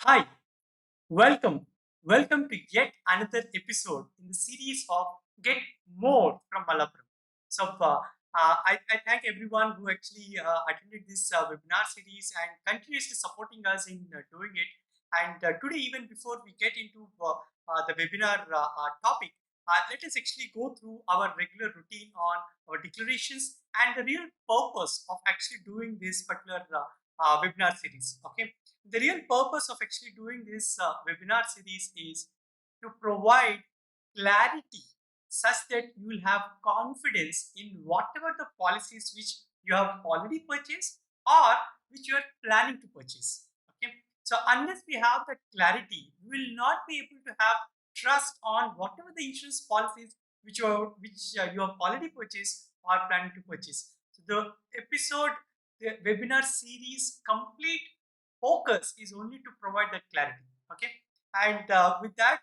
Hi, welcome. Welcome to yet another episode in the series of Get More from Malappuram. I thank everyone who actually attended this webinar series and continuously supporting us in doing it. And today, even before we get into the webinar topic, let us actually go through our regular routine on our declarations and the real purpose of actually doing this particular webinar series. Okay, the real purpose of actually doing this webinar series is to provide clarity such that you will have confidence in whatever the policies which you have already purchased or which you are planning to purchase. Okay, so unless we have that clarity, we will not be able to have trust on whatever the insurance policies which you have already purchased or planning to purchase. So the webinar series complete focus is only to provide that clarity. Okay, and with that,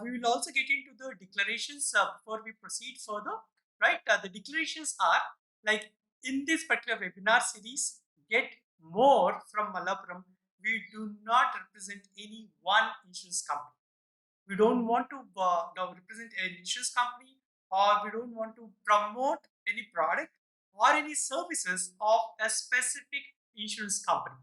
we will also get into the declarations before we proceed further. Right, the declarations are like in this particular webinar series, get more from Malappuram. We do not represent any one insurance company. We don't want to now represent an insurance company, or we don't want to promote any product or any services of a specific insurance company,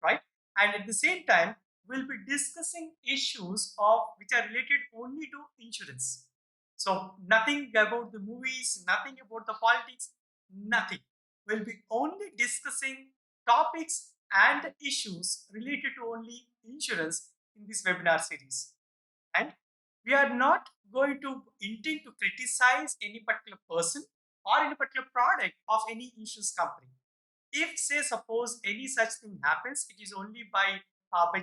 right? And at the same time, we'll be discussing issues of which are related only to insurance. So nothing about the movies, nothing about the politics, nothing. We'll be only discussing topics and issues related to only insurance in this webinar series. And we are not going to intend to criticize any particular person or any particular product of any insurance company. If, say, suppose any such thing happens, it is only by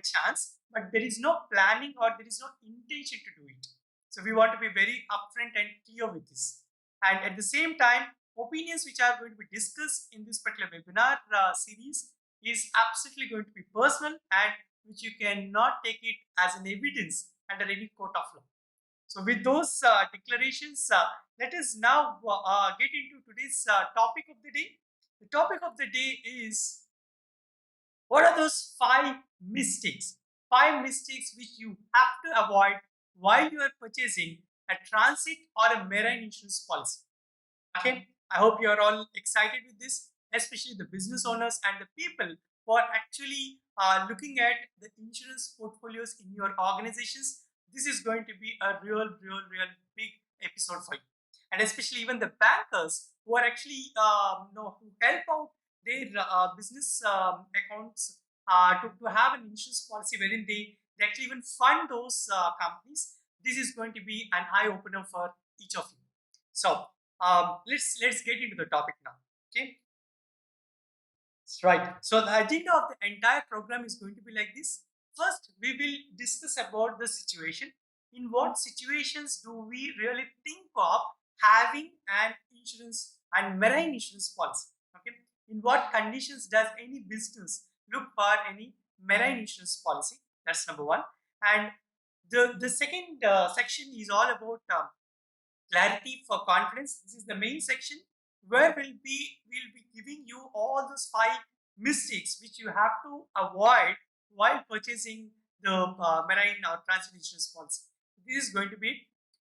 chance, but there is no planning or there is no intention to do it. So we want to be very upfront and clear with this. And at the same time, opinions which are going to be discussed in this particular webinar series is absolutely going to be personal and which you cannot take it as an evidence under any court of law. So with those declarations, let us now get into today's topic of the day. The topic of the day is, what are those five mistakes which you have to avoid while you are purchasing a transit or a marine insurance policy. Okay, I hope you are all excited with this, especially the business owners and the people who are actually looking at the insurance portfolios in your organizations. This is going to be a real big episode for you, and especially even the bankers who are actually who help out their business accounts to have an insurance policy wherein they actually even fund those companies. This is going to be an eye opener for each of you. So let's get into the topic now. Okay, right. So the agenda of the entire program is going to be like this. First, we will discuss about the situation. In what situations do we really think of having an insurance and marine insurance policy? Okay, in what conditions does any business look for any marine insurance policy? That's number one. And the second section is all about clarity for confidence. This is the main section where we'll be giving you all those five mistakes which you have to avoid while purchasing the marine or transit insurance policy. This is going to be it.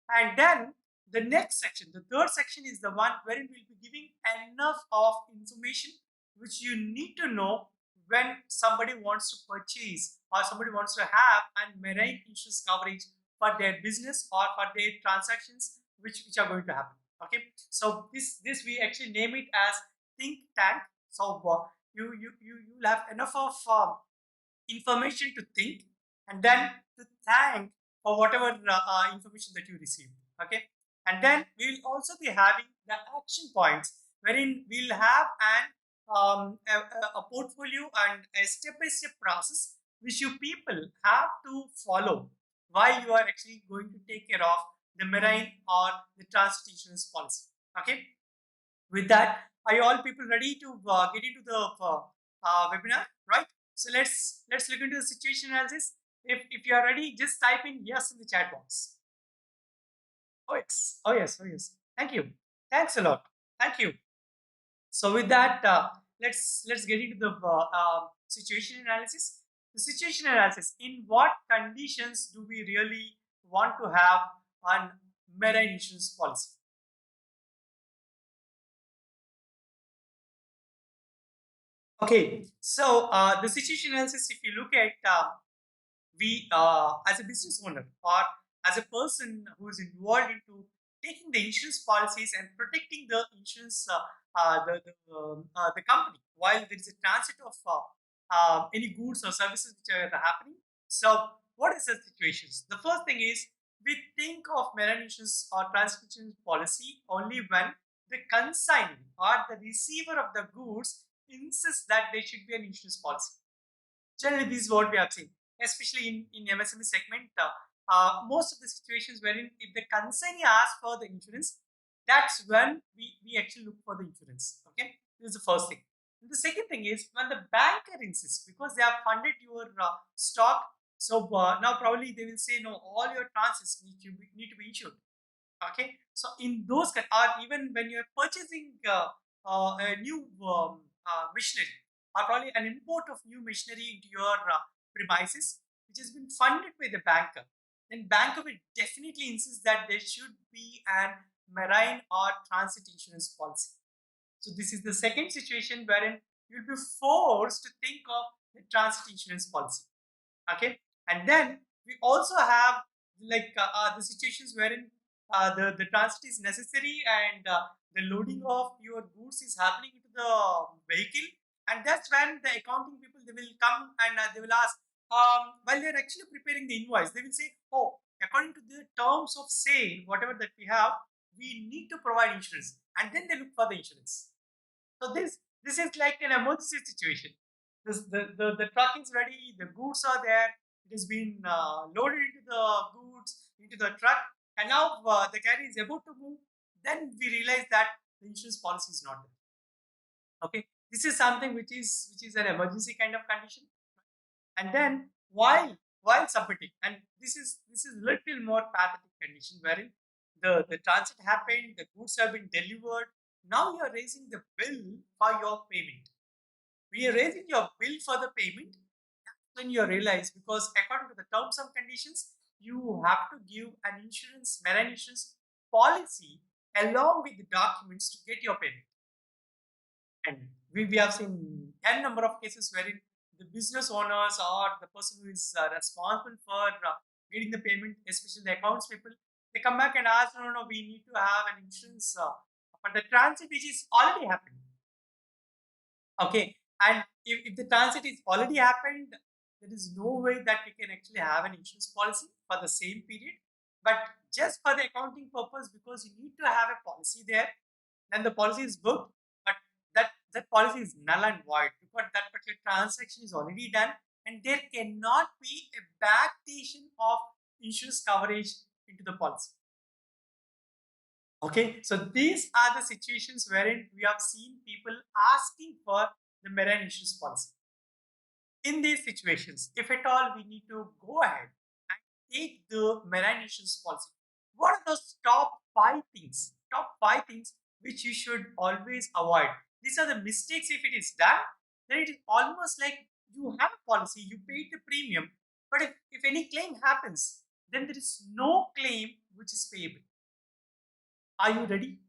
And then the next section, the third section, is the one wherein we'll be giving enough of information which you need to know when somebody wants to purchase or somebody wants to have a marine insurance coverage for their business or for their transactions which are going to happen. Okay, so this we actually name it as think tank. So you'll have enough of information to think and then to thank for whatever information that you received. Okay, and then we will also be having the action points wherein we'll have a portfolio and a step-by-step process which you people have to follow while you are actually going to take care of the marine or the transit insurance policy. Okay, with that, are you all people ready to get into the webinar? Right. So let's look into the situation analysis. If you are ready, just type in yes in the chat box. Oh yes, oh yes, oh yes. Thank you. Thanks a lot. Thank you. So with that, let's get into the situation analysis. The situation analysis. In what conditions do we really want to have a marine insurance policy? Okay, so the situation analysis, if you look at we as a business owner or as a person who is involved into taking the insurance policies and protecting the insurance the company while there is a transit of any goods or services which are happening. So what is the situations? The first thing is we think of marine insurance or transit insurance policy only when the consignee or the receiver of the goods insists that there should be an insurance policy. Generally, this is what we have seen, especially in MSME segment. Most of the situations wherein if the consignee asks for the insurance, that's when we actually look for the insurance. Okay, this is the first thing. And the second thing is when the banker insists because they have funded your stock. So now probably they will say no, all your transits need to be insured. Okay, so in those or even when you're purchasing a new machinery or probably an import of new machinery into your premises which has been funded by the banker, then banker will definitely insist that there should be an marine or transit insurance policy. So this is the second situation wherein you'll be forced to think of the transit insurance policy. Okay, and then we also have like the situations wherein the transit is necessary and the loading of your goods is happening into the vehicle, and that's when the accounting people they will come and they will ask while they're actually preparing the invoice they will say, oh, according to the terms of sale whatever that we have, we need to provide insurance, and then they look for the insurance. So this is like an emergency situation. The truck is ready, the goods are there, it has been loaded into the goods, into the truck, and now the carrier is about to move. Then we realize that the insurance policy is not there. Okay, this is something which is an emergency kind of condition. And then while submitting, and this is little more pathetic condition wherein the transit happened, the goods have been delivered. Now you are raising the bill for your payment. When you're raising your bill for the payment, that's when you realize because according to the terms and conditions, you have to give an insurance, marine insurance policy along with the documents to get your payment. And we have seen n number of cases wherein the business owners or the person who is responsible for getting the payment, especially the accounts people, they come back and ask, no, no, no, we need to have an insurance for the transit which is already happened. Okay, and if the transit is already happened, there is no way that we can actually have an insurance policy for the same period. But just for the accounting purpose, because you need to have a policy there, then the policy is booked, but that policy is null and void because that particular transaction is already done, and there cannot be a backdation of insurance coverage into the policy. Okay, so these are the situations wherein we have seen people asking for the marine insurance policy. In these situations, if at all we need to go ahead and take the marine insurance policy, what are those top 5 things which you should always avoid? These are the mistakes. If it is done, then it is almost like you have a policy, you paid the premium, but if any claim happens, then there is no claim which is payable. Are you ready?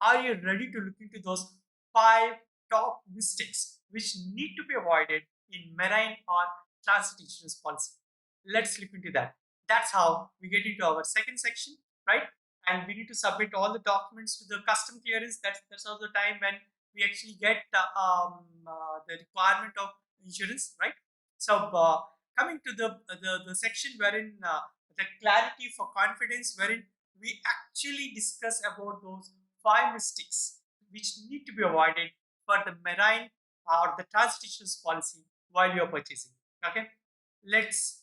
Are you ready to look into those 5 top mistakes which need to be avoided in marine or transit insurance policy? Let's look into that. That's how we get into our second section, right? And we need to submit all the documents to the custom clearance. That's also the time when we actually get the requirement of insurance, right? So coming to the section wherein the clarity for confidence, wherein we actually discuss about those 5 mistakes which need to be avoided for the marine or the transit insurance policy while you are purchasing. Okay, let's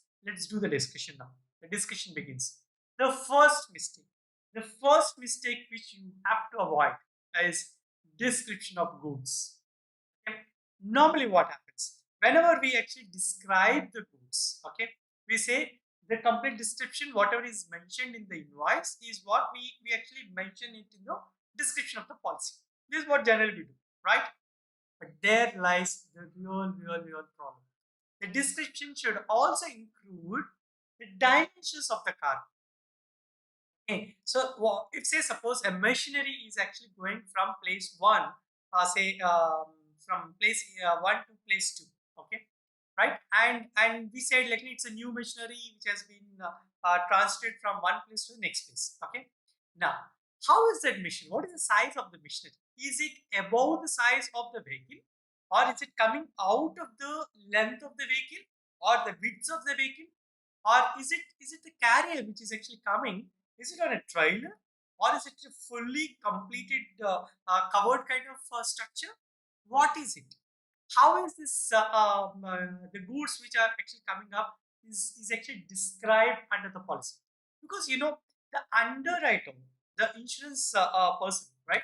do the discussion now. The discussion begins. The first mistake, the first mistake which you have to avoid is description of goods. Okay? Normally, what happens whenever we actually describe the goods? Okay, we say the complete description, whatever is mentioned in the invoice, is what we actually mention it in the description of the policy. This is what generally we do, right? But there lies the real problem. The description should also include the dimensions of the car. Okay. So if say suppose a machinery is actually going from place one, say from place one to place two, okay, right? And we said like it's a new machinery which has been translated from one place to the next place. Okay. Now, how is that machine? What is the size of the machinery? Is it above the size of the vehicle, or is it coming out of the length of the vehicle, or the width of the vehicle, or is it the carrier which is actually coming? Is it on a trailer, or is it a fully completed covered kind of structure? What is it? How is this the goods which are actually coming up is actually described under the policy? Because the underwriter, the insurance person, right?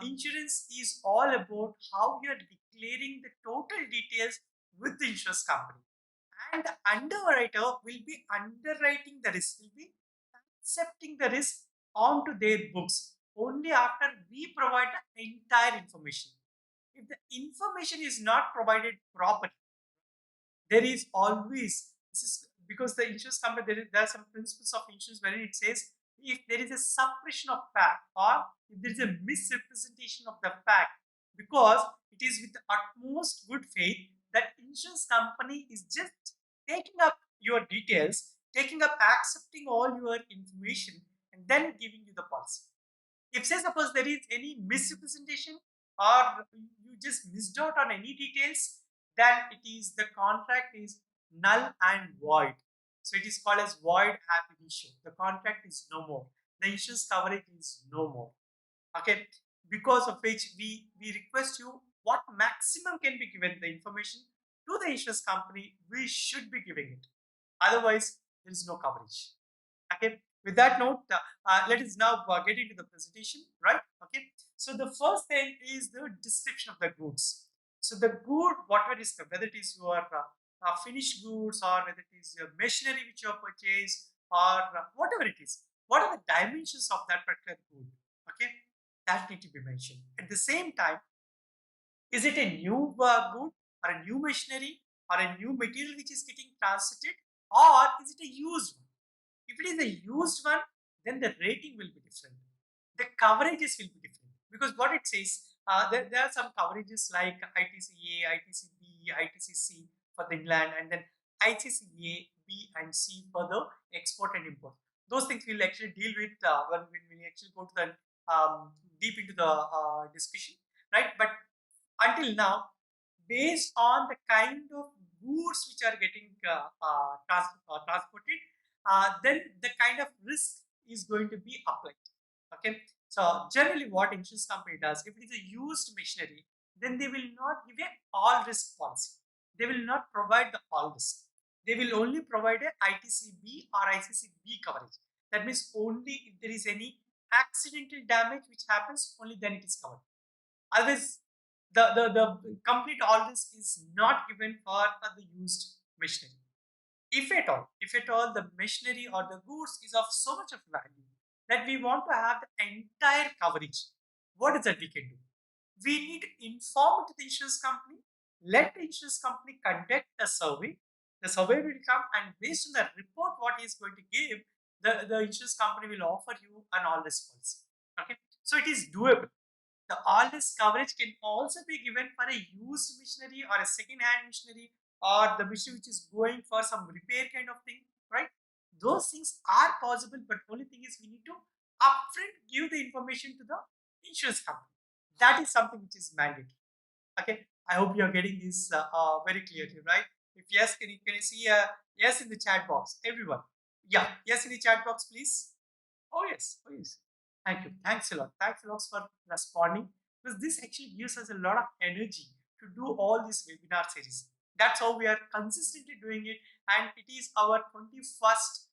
Insurance is all about how you are declaring the total details with the insurance company, and the underwriter will be underwriting the risk, will be accepting the risk onto their books only after we provide the entire information. If the information is not provided properly, there is always, this is because the insurance company, there are some principles of insurance wherein it says if there is a suppression of fact, or if there is a misrepresentation of the fact, because it is with the utmost good faith that insurance company is just taking up your details, taking up accepting all your information, and then giving you the policy. If say suppose there is any misrepresentation, or you just missed out on any details, then it is the contract is null and void. So it is called as void ab initio. The contract is no more. The insurance coverage is no more. Okay, because of which we request you what maximum can be given the information to the insurance company. We should be giving it. Otherwise, there is no coverage. Okay, with that note, let us now get into the presentation, right? Okay, so the first thing is the description of the goods. So the good, whatever is the, whether it is your finished goods, or whether it is your machinery which you have purchased, or whatever it is, what are the dimensions of that particular good? Okay, that need to be mentioned. At the same time, is it a new good, or a new machinery, or a new material which is getting transited, or is it a used one? If it is a used one, then the rating will be different. The coverages will be different, because what it says, there are some coverages like ITCA, ITCB, ITCC for the inland, and then ITCA, B, and C for the export and import. Those things we'll actually deal with when we actually go to the deep into the discussion, right? But until now, based on the kind of goods which are getting transported, then the kind of risk is going to be applied. Okay, so generally what insurance company does, if it is a used machinery, then they will not give a all risk policy. They will not provide the all risk. They will only provide a ITCB or ICCB coverage. That means only if there is any accidental damage which happens, only then it is covered. Otherwise, the complete all risk is not given for the used machinery. If at all the machinery or the goods is of so much of value that we want to have the entire coverage, what is that we can do? We need to inform to the insurance company, let the insurance company conduct a survey. The survey will come, and based on the report what he is going to give, the insurance company will offer you an all risk policy. Okay, so it is doable. The all risk coverage can also be given for a used machinery, or a second hand machinery, or the machine which is going for some repair kind of thing, right? Those things are possible, but only thing is we need to upfront give the information to the insurance company. That is something which is mandatory. Okay, I hope you are getting this very clearly, right? If yes, can you see a yes in the chat box, everyone? Yeah, yes in the chat box, please. Oh yes, oh yes. Thank you. Thanks a lot. Thanks a lot for responding, because this actually gives us a lot of energy to do all these webinar series. That's how we are consistently doing it, and it is our 21st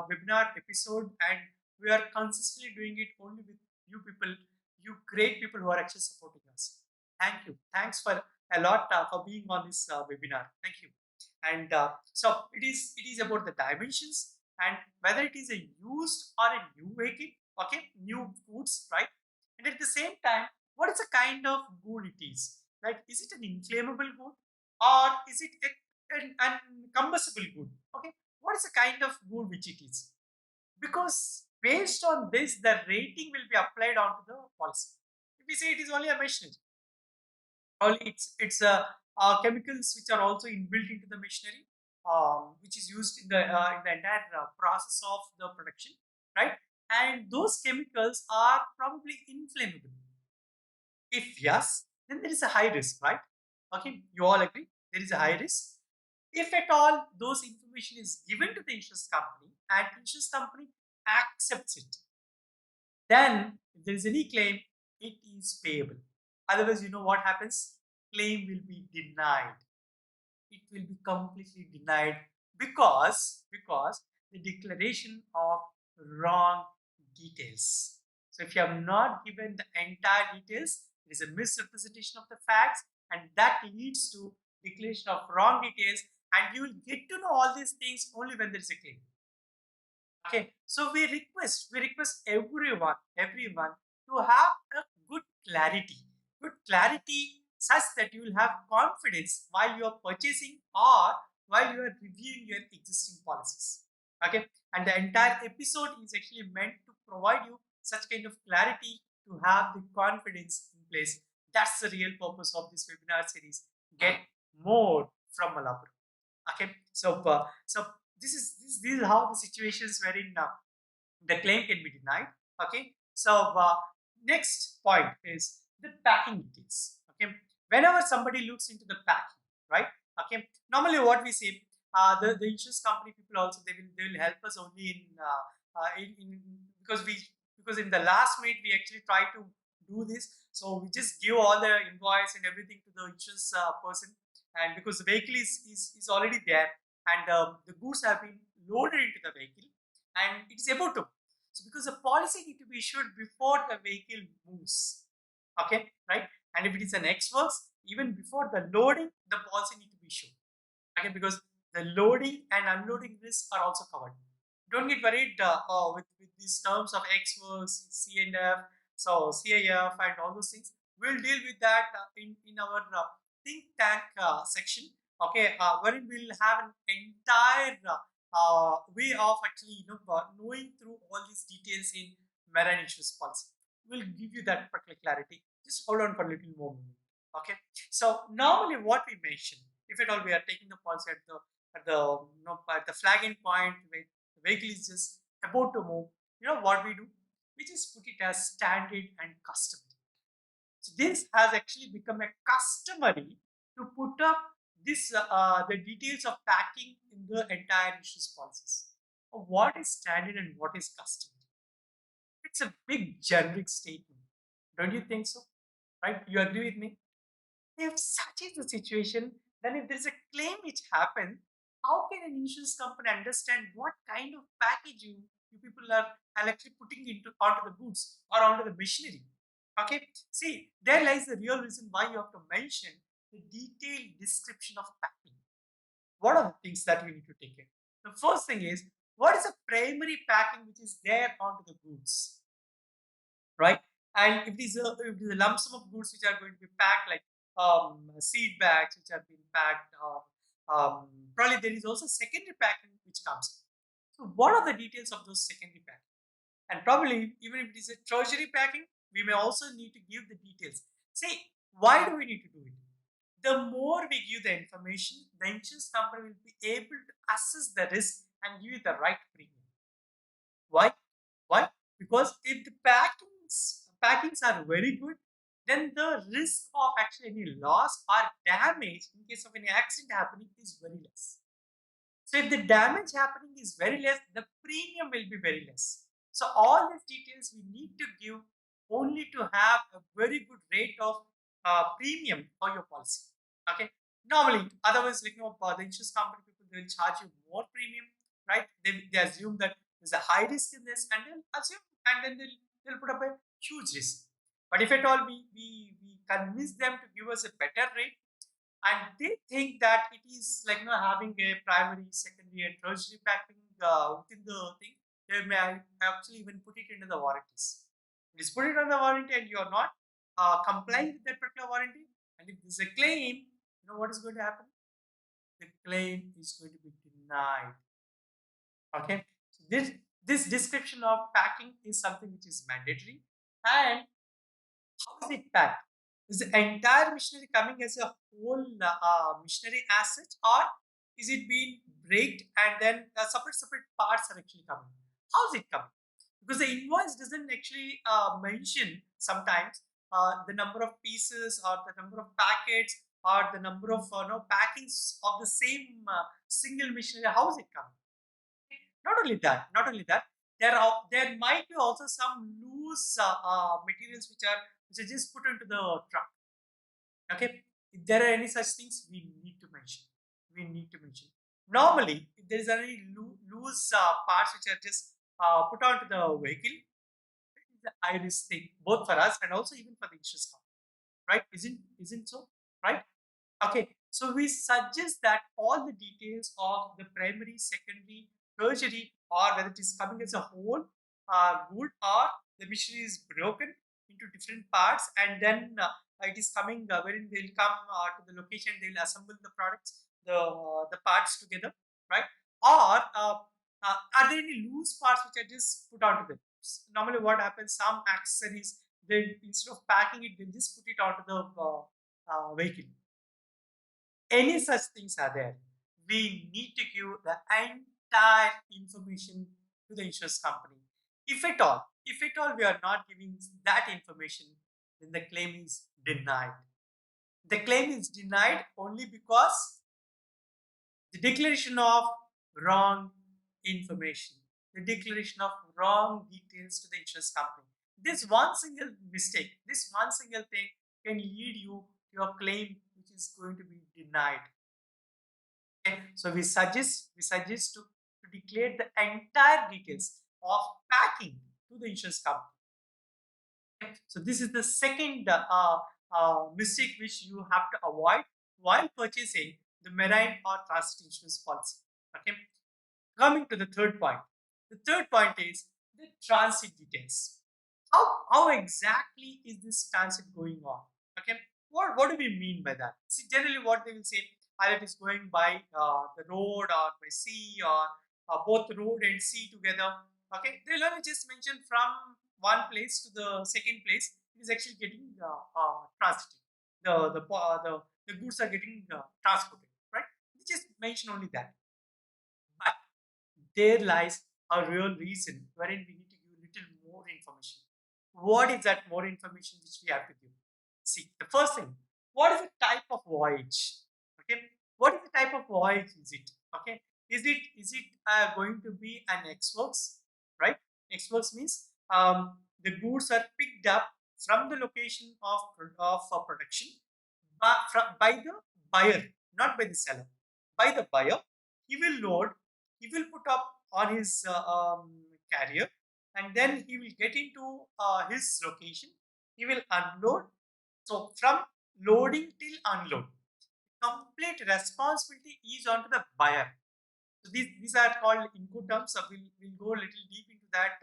webinar episode, and we are consistently doing it only with you people, you great people who are actually supporting us. Thank you. Thanks for a lot for being on this webinar. Thank you. And so it is about the dimensions, and whether it is a used or a new vehicle, okay, new goods, right? And at the same time, what is the kind of good it is? Like, is it an inflammable good, or is it and combustible good. Okay, what is the kind of good which it is? Because based on this, the rating will be applied onto the policy. If we say it is only a machinery, only it's chemicals which are also inbuilt into the machinery, which is used in the entire process of the production, right? And those chemicals are probably inflammable. If yes, then there is a high risk, right? Okay, you all agree there is a high risk. If at all those information is given to the insurance company and insurance company accepts it, then if there is any claim, it is payable. Otherwise, you know what happens? Claim will be denied. It will be completely denied because the declaration of wrong details. So if you have not given the entire details, it is a misrepresentation of the facts, and that leads to declaration of wrong details, and you will get to know all these things only when there is a claim. Okay, so we request everyone to have a good clarity such that you will have confidence while you are purchasing or while you are reviewing your existing policies. Okay, and the entire episode is actually meant to provide you such kind of clarity to have the confidence in place. That's the real purpose of this webinar series. Get more from Malapur. Okay, so this is how the situations wherein the claim can be denied. Okay, so next point is the packing details. Okay, whenever somebody looks into the packing, right? Okay, normally what we say, the insurance company people also they will help us only in because in the last meet we actually try to do this. So we just give all the invoice and everything to the insurance person, and because the vehicle is already there and the goods have been loaded into the vehicle and it is about to. So because the policy need to be issued before the vehicle moves. Okay, right? And if it is an X works, even before the loading, the policy need to be issued. Okay, because the loading and unloading risks are also covered. Don't get worried with these terms of X works, C&F, so CIF, and all those things. We'll deal with that in our think tank section. Okay, wherein we'll have an entire way of actually knowing through all these details in marine insurance policy. We'll give you that particular clarity. Just hold on for a little more moment. Okay. So normally what we mention, if at all we are taking the policy at the flagging point where the vehicle is just about to move, you know what we do? We just put it as standard and customary. So this has actually become a customary to put up this the details of packing in the entire insurance policies. What is standard and what is customary? It's a big generic statement. Don't you think so? Right? You agree with me? If such is the situation, then if there is a claim which happened, how can an insurance company understand what kind of packaging you people are actually putting into onto the goods or onto the machinery? Okay, see, there lies the real reason why you have to mention the detailed description of packing. What are the things that we need to take in? The first thing is, what is the primary packing which is there onto the goods, right? And if it is a lump sum of goods which are going to be packed, like seed bags which are being packed, probably there is also secondary packing which comes. So, what are the details of those secondary packing? And probably, even if it is a tertiary packing, we may also need to give the details. See, why do we need to do it? The more we give the information, the insurance company will be able to assess the risk and give you the right premium. Why? Why? Because if the packings are very good, then the risk of actually any loss or damage in case of any accident happening is very less. So if the damage happening is very less, the premium will be very less. So all these details we need to give only to have a very good rate of premium for your policy. Okay. Normally, otherwise, the insurance company people they will charge you more premium, right? They assume that there's a high risk in this, and they'll assume, and then they'll put up a huge risk. But if at all we convince them to give us a better rate, and they think that it is like having a primary, secondary, and tertiary packing within the thing. They may actually even put it into the warranties. It is put it on the warranty, and you are not complying with that particular warranty. And if there's a claim, you know what is going to happen? the claim is going to be denied. Okay, so this description of packing is something which is mandatory. And how is it packed? Is the entire machinery coming as a whole machinery asset, or is it being breaked and then separate parts are actually coming? How is it coming? Because the invoice doesn't actually mention sometimes the number of pieces or the number of packets or the number of no, packings of the same single machinery. How is it coming? Not only that, there might be also some loose materials which are just put into the truck. Okay, if there are any such things, we need to mention. We need to mention. Normally, if there is any loose parts which are just put onto the vehicle, it is a high risk thing both for us and also even for the insurance company, right? Isn't so, right? Okay, so we suggest that all the details of the primary, secondary, tertiary, or whether it is coming as a whole good, or the machinery is broken into different parts, and then it is coming wherein they'll come to the location, they'll assemble the products, the parts together, right? Or are there any loose parts which are just put onto them? Normally, what happens? Some accessories, they instead of packing it, they just put it onto the vehicle. Any such things are there, we need to give the entire information to the insurance company. If at all we are not giving that information, then the claim is denied. The claim is denied only because the declaration of wrong information, the declaration of wrong details to the insurance company. This one single mistake, this one single thing can lead you to a claim which is going to be denied. Okay, so we suggest to declare the entire details of packing to the insurance company. Okay, so this is the second mistake which you have to avoid while purchasing the marine or transit insurance policy. Okay, coming to the third point. The third point is the transit details. How exactly is this transit going on? Okay, what do we mean by that? See, generally what they will say, either it is going by the road or by sea, or both road and sea together. Okay, they'll only just mention from one place to the second place. It is actually getting transited. The goods are getting transported, right? They just mention only that. But there lies a real reason wherein we need to give little more information. What is that more information which we have to give? See, the first thing, what is the type of voyage? Okay, what is the type of voyage is it? Okay, is it going to be an X works, right? X works means the goods are picked up from the location of production by the buyer, not by the seller. By the buyer, he will load, he will put up on his carrier, and then he will get into his location. He will unload. So from loading till unload, complete responsibility is onto the buyer. So these are called Incoterms. We'll go a little deep into that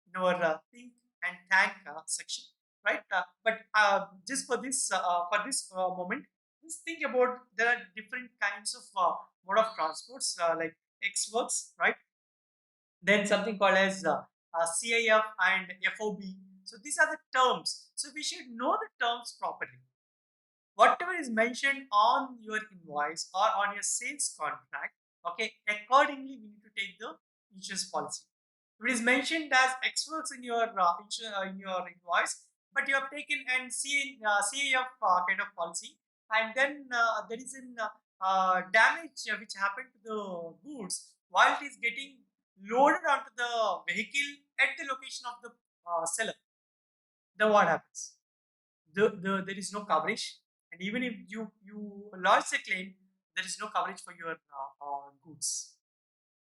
in our think and thank section, right? But just for this moment, just think about there are different kinds of mode of transports like X works, right? Then something called as CIF and FOB. So these are the terms. So we should know the terms properly. Whatever is mentioned on your invoice or on your sales contract, okay, accordingly we need to take the insurance policy. If it is mentioned as X works in your in your invoice, but you have taken and CAF kind of policy, and then there is an damage which happened to the goods while it is getting loaded onto the vehicle at the location of the seller, then what happens? There is no coverage, and even if you lodge a claim, there is no coverage for your goods.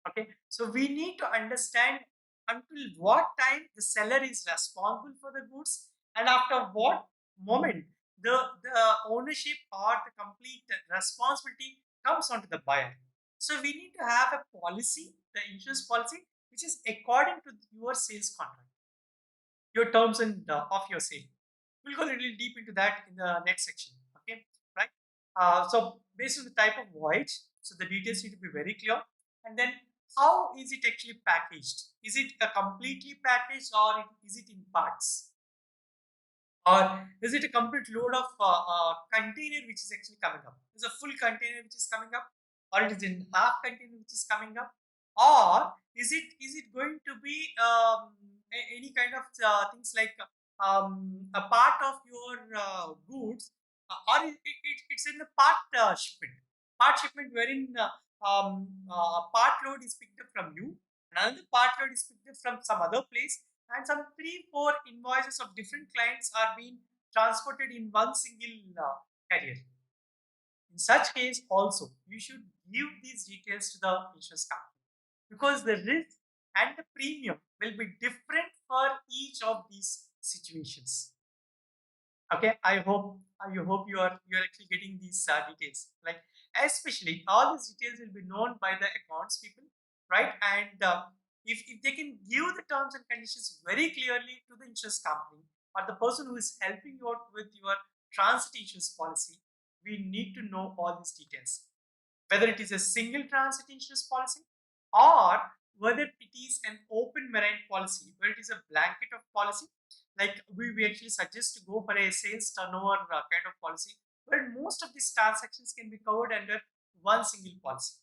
Okay, so we need to understand until what time the seller is responsible for the goods, and after what moment the ownership or the complete responsibility comes onto the buyer. So we need to have a policy, the insurance policy, which is according to your sales contract, your terms and of your sale. We'll go a little deep into that in the next section. Okay, right? So based on the type of voyage, So the details need to be very clear. And then how is it actually packaged? Is it a completely packaged, or is it in parts? Or is it a complete load of container which is actually coming up? Is a full container which is coming up, or it is in half container which is coming up, or is it going to be any kind of things like a part of your goods, or it's in the part shipment wherein a part load is picked up from you, another part load is picked up from some other place, and some 3 4 invoices of different clients are being transported in one single carrier. In such case also you should give these details to the insurance company, because the risk and the premium will be different for each of these situations. Okay, I hope you are actually getting these details, like especially all these details will be known by the accounts people, right? And if they can give the terms and conditions very clearly to the insurance company or the person who is helping you out with your transit insurance policy, we need to know all these details, whether it is a single transit insurance policy or whether it is an open marine policy where it is a blanket of policy. Like we actually suggest to go for a sales turnover kind of policy where most of these transactions can be covered under one single policy.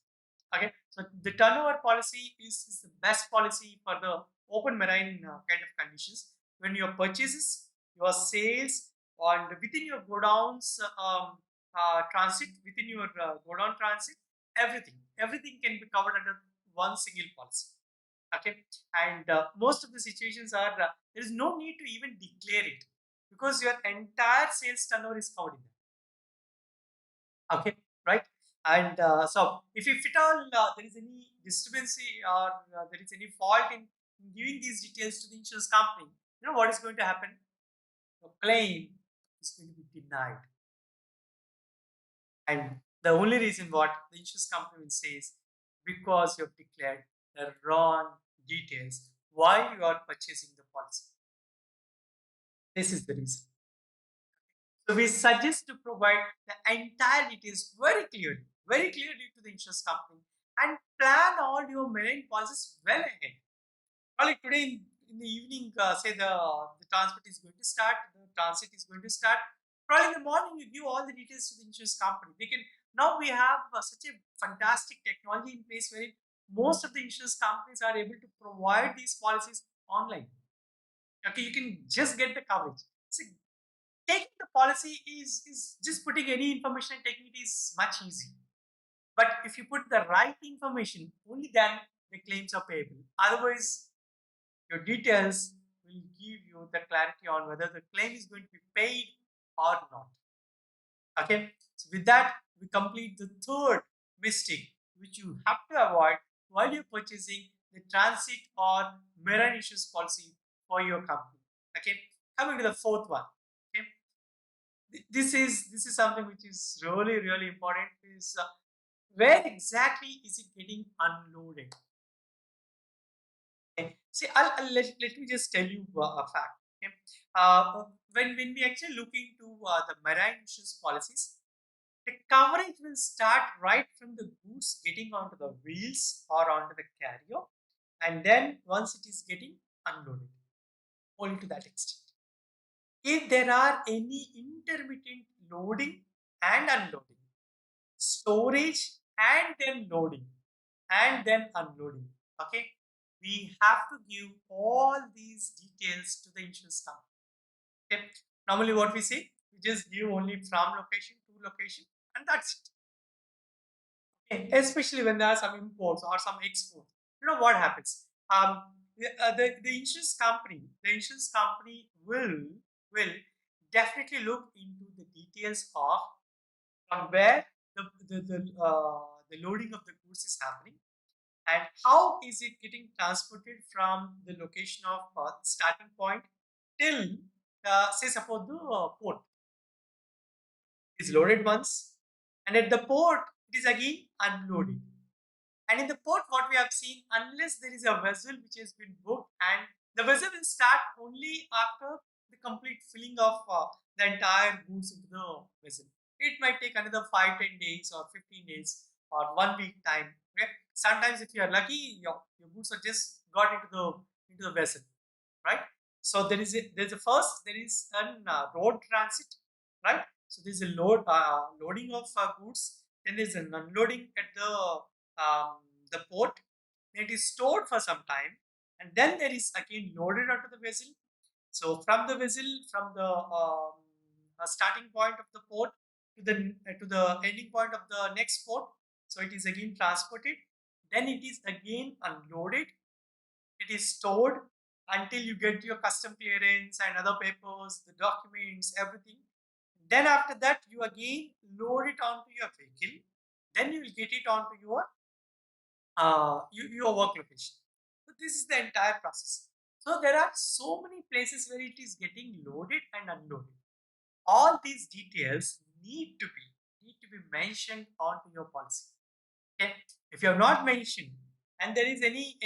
Okay, so the turnover policy is the best policy for the open marine kind of conditions when your purchases, your sales, and within your godowns transit, within your godown transit, everything can be covered under one single policy. Okay, and most of the situations are there is no need to even declare it, because your entire sales turnover is covered in that. Okay, right? And so if at all there is any disturbancy or there is any fault in giving these details to the insurance company, you know what is going to happen? The claim is going to be denied. And the only reason what the insurance company will say is because you have declared the wrong details while you are purchasing the policy. This is the reason. So we suggest to provide the entire details very clearly to the insurance company, and plan all your marine policies well ahead. Probably today in the evening, say the transport is going to start, the transit is going to start. Probably in the morning, you give all the details to the insurance company. They can now we have such a fantastic technology in place where most of the insurance companies are able to provide these policies online. Okay, you can just get the coverage. See, taking the policy is just putting any information and taking it is much easy. But if you put the right information, only then the claims are payable. Otherwise, your details will give you the clarity on whether the claim is going to be paid or not. Okay, so with that, we complete the third mistake which you have to avoid while you're purchasing the transit or marine insurance policy for your company. Okay, coming to the fourth one. Okay, this is something which is really important. Is where exactly is it getting unloaded? Okay. See, let me just tell you a fact. Okay. When we actually look into the marine insurance policies, the coverage will start right from the goods getting onto the wheels or onto the carrier, and then once it is getting unloaded, only to that extent. If there are any intermittent loading and unloading, storage and then loading and then unloading, okay, we have to give all these details to the insurance company. Okay, normally what we say, we just give only from location to location, and that's it. Okay, especially when there are some imports or some exports, you know what happens? The insurance company, will definitely look into the details of from where the loading of the goods is happening, and how is it getting transported from the location of starting point till say suppose the port is loaded once, and at the port it is again unloaded. And in the port, what we have seen, unless there is a vessel which has been booked, and the vessel will start only after the complete filling of the entire goods into the vessel. It might take another 5, 10 days or 15 days or 1 week time. Okay? Sometimes if you are lucky, your goods are just got into the vessel, right? So there's a first there is an road transit, right? So there's a loading of goods, then there's an unloading at the port, then it is stored for some time, and then there is again loaded onto the vessel. So from the vessel, from the starting point of the port to the ending point of the next port, so it is again transported, then it is again unloaded, it is stored until you get your custom clearance and other papers, the documents, everything. Then after that, you again load it onto your vehicle. Then you will get it onto your work location. So this is the entire process. So there are so many places where it is getting loaded and unloaded. All these details need to be mentioned onto your policy. Okay, if you have not mentioned, and there is any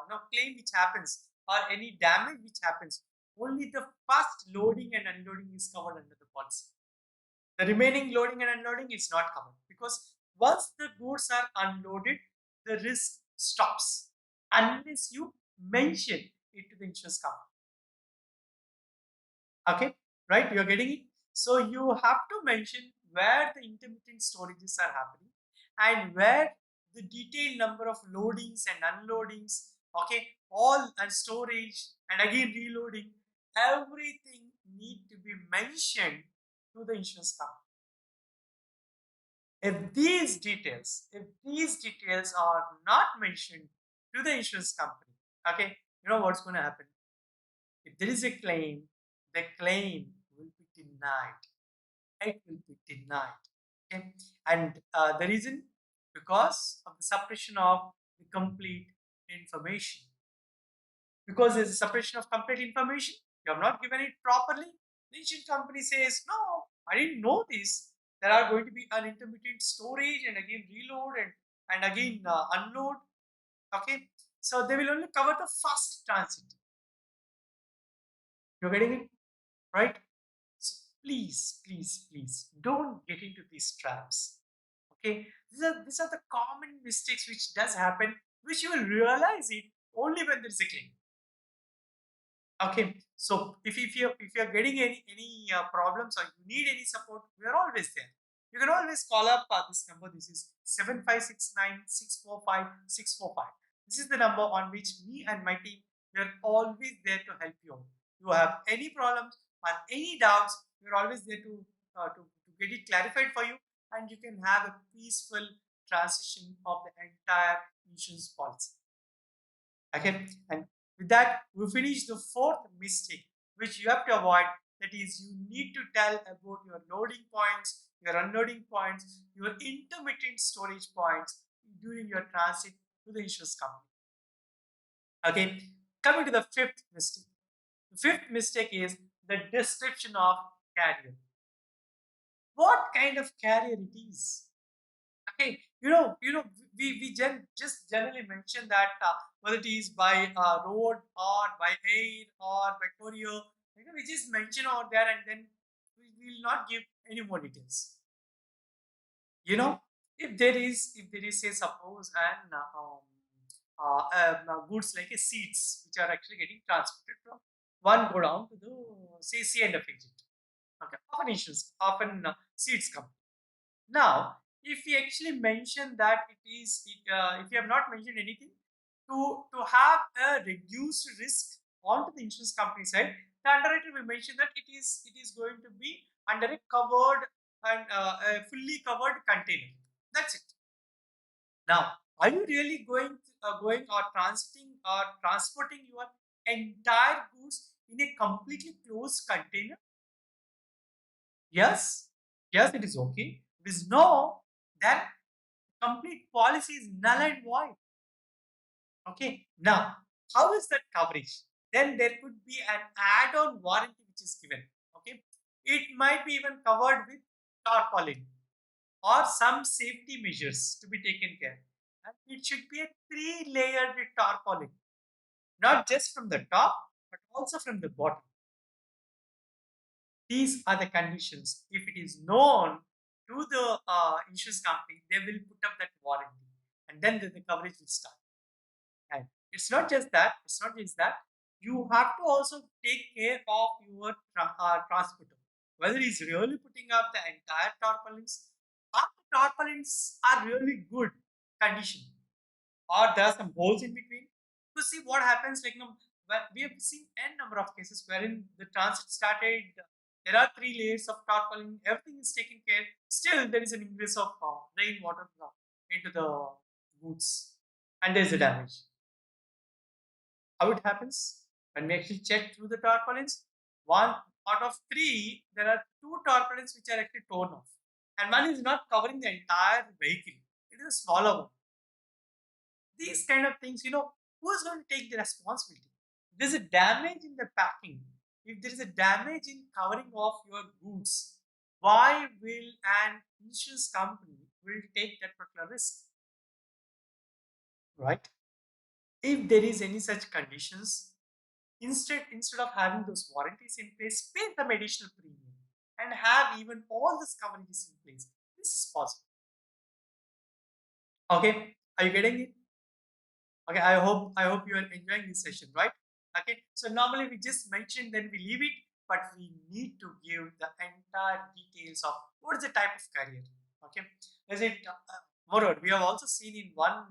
no claim which happens or any damage which happens, only the first loading and unloading is covered under the policy. The remaining loading and unloading is not covered, because once the goods are unloaded, the risk stops unless you mention it to the insurance company. Okay, right? You're getting it. So you have to mention where the intermittent storages are happening and where the detailed number of loadings and unloadings, okay, all and storage and again reloading, everything need to be mentioned to the insurance company. If these details are not mentioned to the insurance company, okay, you know what's going to happen? If there is a claim, the claim will be denied. It will be denied. Okay, and the reason, because of the suppression of the complete information. Because there's a suppression of complete information, you have not given it properly. The insurance company says, "No, I didn't know this. There are going to be an intermittent storage and again reload and again unload." Okay, so they will only cover the first transit. You're getting it, right? So please, don't get into these traps. Okay, these are the common mistakes which does happen, which you will realize it only when there is a claim. Okay, so if you're getting any problems or you need any support, we are always there. You can always call up this number. This is 7569 645 645. This is the number on which me and my team, we are always there to help you out. You have any problems or any doubts, we are always there to get it clarified for you, and you can have a peaceful transition of the entire insurance policy. Okay, and with that, we finish the fourth mistake which you have to avoid. That is, you need to tell about your loading points, your unloading points, your intermittent storage points during your transit to the insurance company. Okay, coming to the fifth mistake. The fifth mistake is the description of carrier. What kind of carrier it is? Okay, just generally mention that whether it is by road or by air or by courier, we just mention out there, and then we will not give any more details. If there is say suppose an goods like a seeds which are actually getting transported from one go down to the say C and F agent. Okay, often issues, often seeds come. Now, if we actually mention that if you have not mentioned anything to have a reduced risk onto the insurance company side, the underwriter will mention that it is going to be under a covered and a fully covered container. That's it. Now, are you really going or transiting or transporting your entire goods in a completely closed container? Yes, yes, it is okay. It is no, then complete policy is null and void. Okay. Now, how is that coverage? Then there could be an add-on warranty which is given. Okay. It might be even covered with tarpaulin or some safety measures to be taken care. And it should be a three-layered tarpaulin, not just from the top, but also from the bottom. These are the conditions. If it is known, to the insurance company, they will put up that warranty, and then the coverage will start. And it's not just that. It's not just that. You have to also take care of your transporter. Whether he's really putting up the entire tarpaulins, or the tarpaulins are really good condition, or there are some holes in between. To see what happens, like, we have seen n number of cases wherein the transit started. There are three layers of tarpaulin. Everything is taken care. Still, there is an ingress of rainwater into the goods, and there is a damage. How it happens? When we actually check through the tarpaulins, one out of three, there are two tarpaulins which are actually torn off, and one is not covering the entire vehicle. It is a smaller one. These kind of things, who is going to take the responsibility? If there's a damage in the packing, if there is a damage in covering of your goods, why will an insurance company will take that particular risk, right? If there is any such conditions, instead of having those warranties in place, pay some additional premium and have even all these coverages in place. This is possible. Okay, are you getting it? Okay, I hope you are enjoying this session, right? Okay, so normally we just mention, then we leave it, but we need to give the entire details of what is the type of career. Okay, is it moreover, we have also seen in one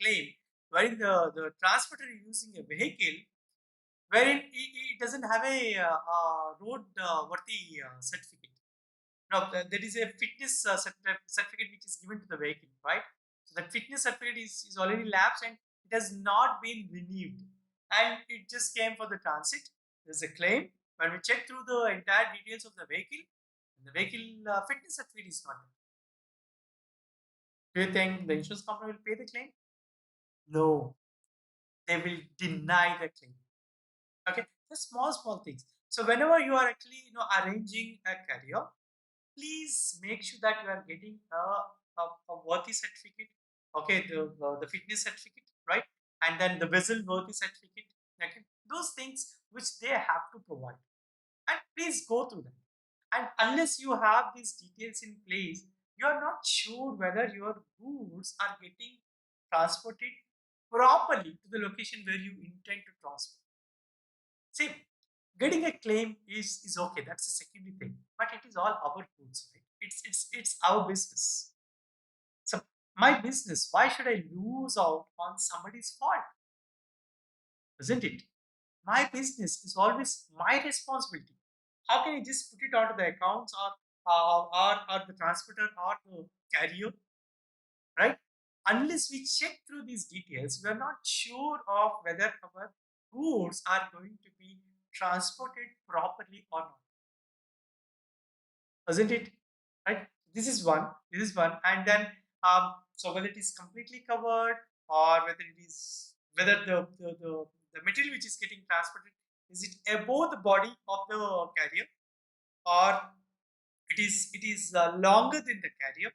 claim wherein the transporter is using a vehicle wherein it doesn't have a road worthy certificate. No, there is a fitness certificate which is given to the vehicle, right? So that fitness certificate is already lapsed and it has not been renewed. And it just came for the transit. There's a claim. When we check through the entire details of the vehicle, the vehicle fitness certificate is not there. Do you think the insurance company will pay the claim? No, they will deny the claim. Okay, the small things. So whenever you are actually arranging a career, please make sure that you are getting a worthy certificate. Okay, the fitness certificate, right? And then the vessel worthy certificate. Okay, those things which they have to provide, and please go through them. And unless you have these details in place, you are not sure whether your goods are getting transported properly to the location where you intend to transport. See, getting a claim is okay. That's a secondary thing, but it is all our goods, right? It's our business. So my business. Why should I lose out on somebody's fault? Isn't it? My business is always my responsibility. How can I just put it onto the accounts or the transporter or the carrier, right? Unless we check through these details, we are not sure of whether our goods are going to be transported properly or not, isn't it? Right? This is one, and then so whether it is completely covered or whether the material which is getting transported, is it above the body of the carrier, or it is longer than the carrier,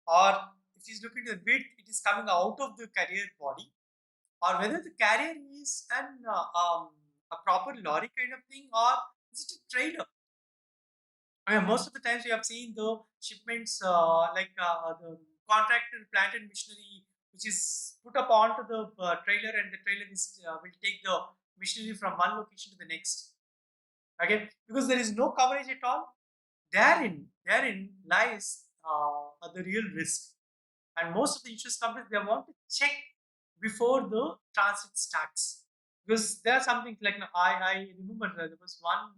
or if he's looking at the width, it is coming out of the carrier body, or whether the carrier is a proper lorry kind of thing, or is it a trailer. Most of the times we have seen the shipments like the contracted plant and machinery, which is put up onto the trailer, and the trailer will take the machinery from one location to the next. Okay, because there is no coverage at all. Therein lies the real risk. And most of the insurance companies, they want to check before the transit starts, because there are something like, I remember there was one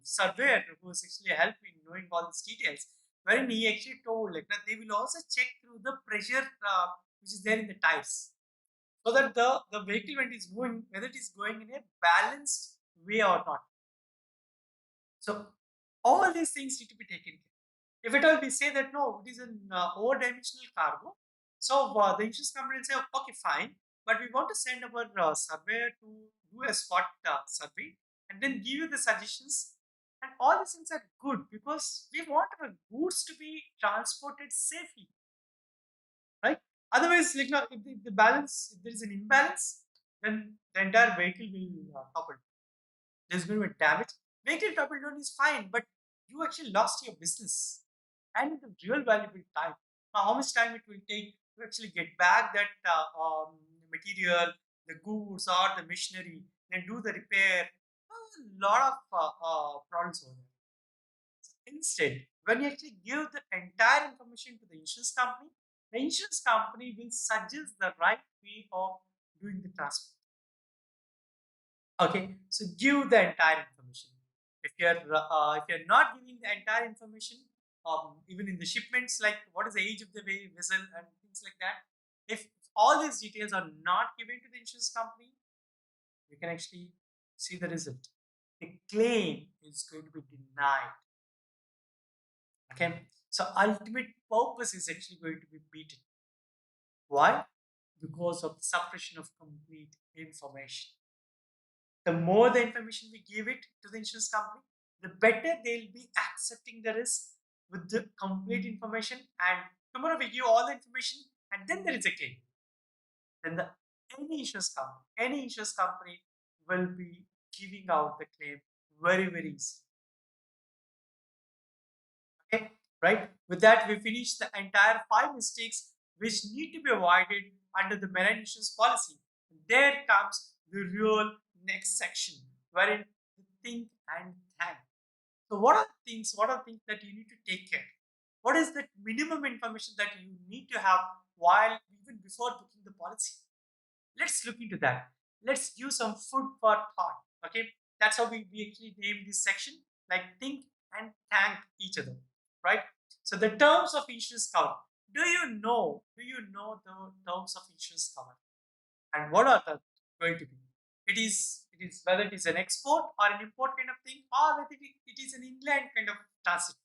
surveyor who was actually helped me in knowing all these details, wherein he actually told like that they will also check through the pressure which is there in the tires, so that the vehicle, when it is moving, whether it is going in a balanced way or not. So all these things need to be taken care. If at all we say that no, it is an over-dimensional cargo, so the insurance company will say, okay, fine, but we want to send our surveyor to do a spot survey and then give you the suggestions. And all these things are good because we want our goods to be transported safely, right? Otherwise, like, if the balance, if there is an imbalance, then the entire vehicle will topple. There's going to be damage. Vehicle topple down is fine, but you actually lost your business. and the real valuable time. Now, how much time it will take to actually get back that material, the goods or the machinery, then do the repair. A lot of problems over there. Instead, when you actually give the entire information to the insurance company, the insurance company will suggest the right way of doing the transport. Okay, so give the entire information. If you're not giving the entire information, even in the shipments, like what is the age of the vessel and things like that, if all these details are not given to the insurance company, you can actually see the result. The claim is going to be denied. Okay, so ultimate purpose is actually going to be beaten. Why? Because of the suppression of complete information. The more the information we give it to the insurance company, the better they'll be accepting the risk with the complete information. And tomorrow we give all the information, and then there is a claim. Then any insurance company will be giving out the claim very, very easy. Okay, right? With that, we finish the entire five mistakes which need to be avoided under the marine insurance policy. There comes the real next section, wherein the think and thank. So, what are things that you need to take care? What is the minimum information that you need to have while even before booking the policy? Let's look into that. Let's give some food for thought. Okay, that's how we actually name this section, like think and thank each other, right? So the terms of insurance cover. Do you know the terms of insurance cover and what are the going to be? It is whether it is an export or an import kind of thing, or whether it is an inland kind of transit.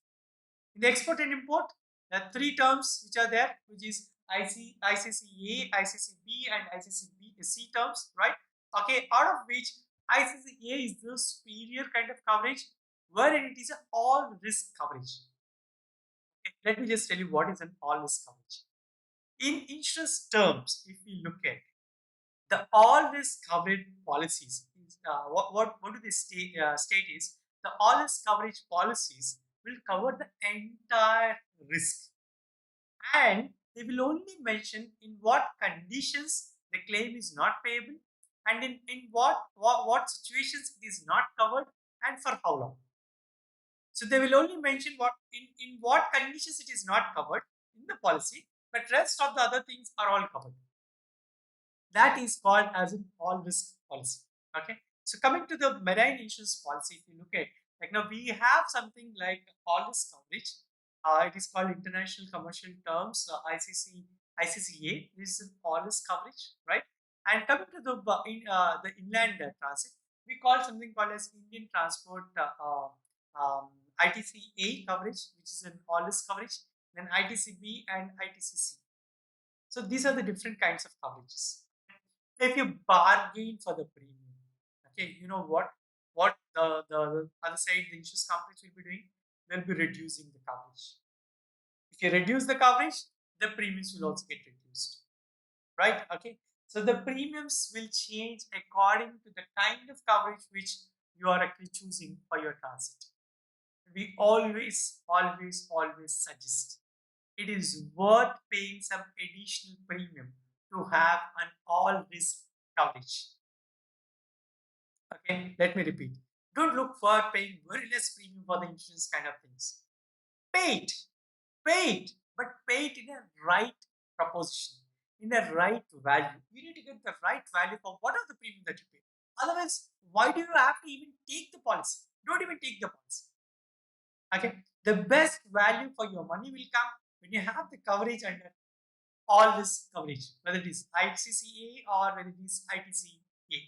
In the export and import, there are three terms which are there, which is ICCA, ICCB, and ICCC terms, right? Okay, out of which ICCA is the superior kind of coverage, wherein it is an all risk coverage. Okay, let me just tell you what is an all risk coverage. In insurance terms, if we look at the all risk coverage policies, what do they state is the all risk coverage policies will cover the entire risk, and they will only mention in what conditions the claim is not payable, and in what situations it is not covered, and for how long. So they will only mention in what conditions it is not covered in the policy, but rest of the other things are all covered. That is called as an all risk policy. Okay, so coming to the marine insurance policy, if you look at, like, now we have something like all risk coverage. It is called international commercial terms, ICCA. This is an all risk coverage, right? And coming to the inland transit, we call something called as Indian transport ITCA coverage, which is an all risk coverage, then ITCB and ITCC. So these are the different kinds of coverages. If you bargain for the premium, okay, you know what the other side, the insurance companies will be doing? They'll be reducing the coverage. If you reduce the coverage, the premiums will also get reduced, right? Okay, so the premiums will change according to the kind of coverage which you are actually choosing for your transit. We always suggest it is worth paying some additional premium to have an all risk coverage. Okay, let me repeat. Don't look for paying very less premium for the insurance kind of things. Pay it, pay it, but pay it in a right proposition, in a right value. You need to get the right value for what are the premium that you pay. Otherwise, why do you have to even take the policy? Don't even take the policy. Okay, the best value for your money will come when you have the coverage under all this coverage, whether it is ICCA or whether it is ITCA.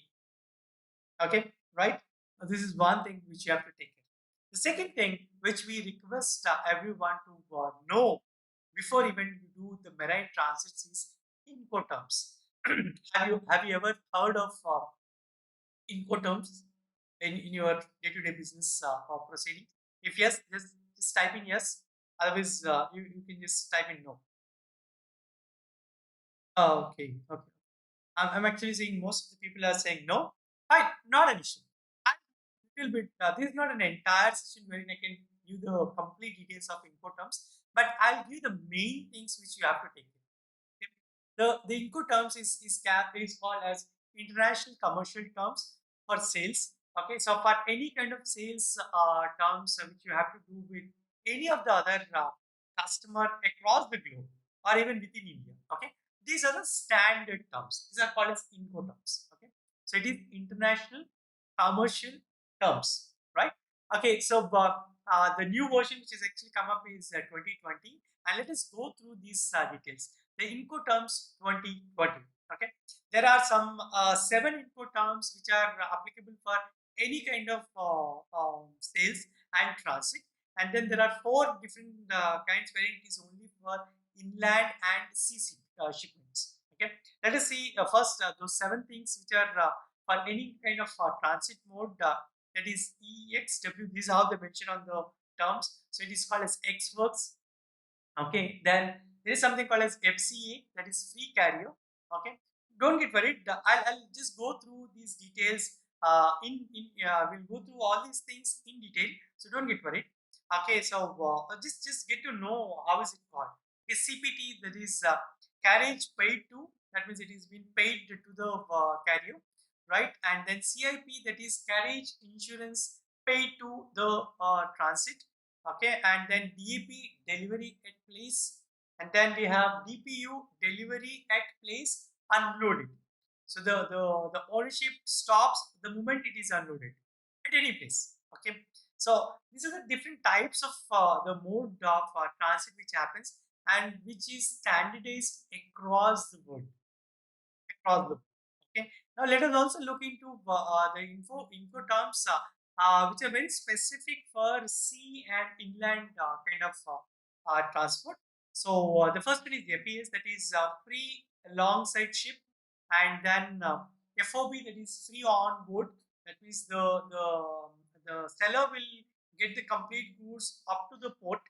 Okay, right? This is one thing which you have to take care. The second thing which we request everyone to know before even you do the marine transits is Incoterms. Have you ever heard of Incoterms in your day-to-day business or proceeding? If yes, just type in yes. Otherwise, you can just type in no. Oh, okay, okay. I'm actually seeing most of the people are saying no. Fine, not an issue. And little bit. This is not an entire session wherein I can give the complete details of Incoterms. but I'll give you the main things which you have to take care. Okay? The Incoterms is called as international commercial terms for sales. Okay, so for any kind of sales terms which you have to do with any of the other customer across the globe or even within India. Okay, these are the standard terms. These are called as Incoterms. Okay, so it is international commercial terms, right? Okay, so the new version which has actually come up is 2020, and let us go through these details. The Incoterms 2020. Okay, there are some seven Incoterms which are applicable for any kind of sales and transit, and then there are four different kinds where it is only for inland and shipments. Okay, let us see first those seven things which are for any kind of transit mode. That is EXW. This is how they mention on the terms. So it is called as XWorks. Okay, then there is something called as FCA, that is free carrier. Okay, don't get worried. I'll just go through these details. We'll go through all these things in detail. So don't get worried. Okay, so just get to know how is it called. A CPT, that is carriage paid to. That means it is being paid to the carrier, right? And then CIP, that is carriage insurance paid to the transit. Okay, and then DAP, delivery at place, and then we have DPU, delivery at place unloaded. So the ownership stops the moment it is unloaded at any place. Okay, so these are the different types of the mode of transit which happens and which is standardized across the world. Across the world. Okay, now let us also look into the info terms which are very specific for sea and inland kind of transport. So the first one is FES, that is free alongside ship, and then FOB, that is free on board. That means the seller will get the complete goods up to the port.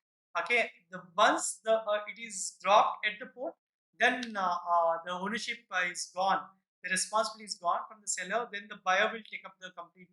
Okay, the once it is dropped at the port, then the ownership is gone. The responsibility is gone from the seller. Then the buyer will take up the complete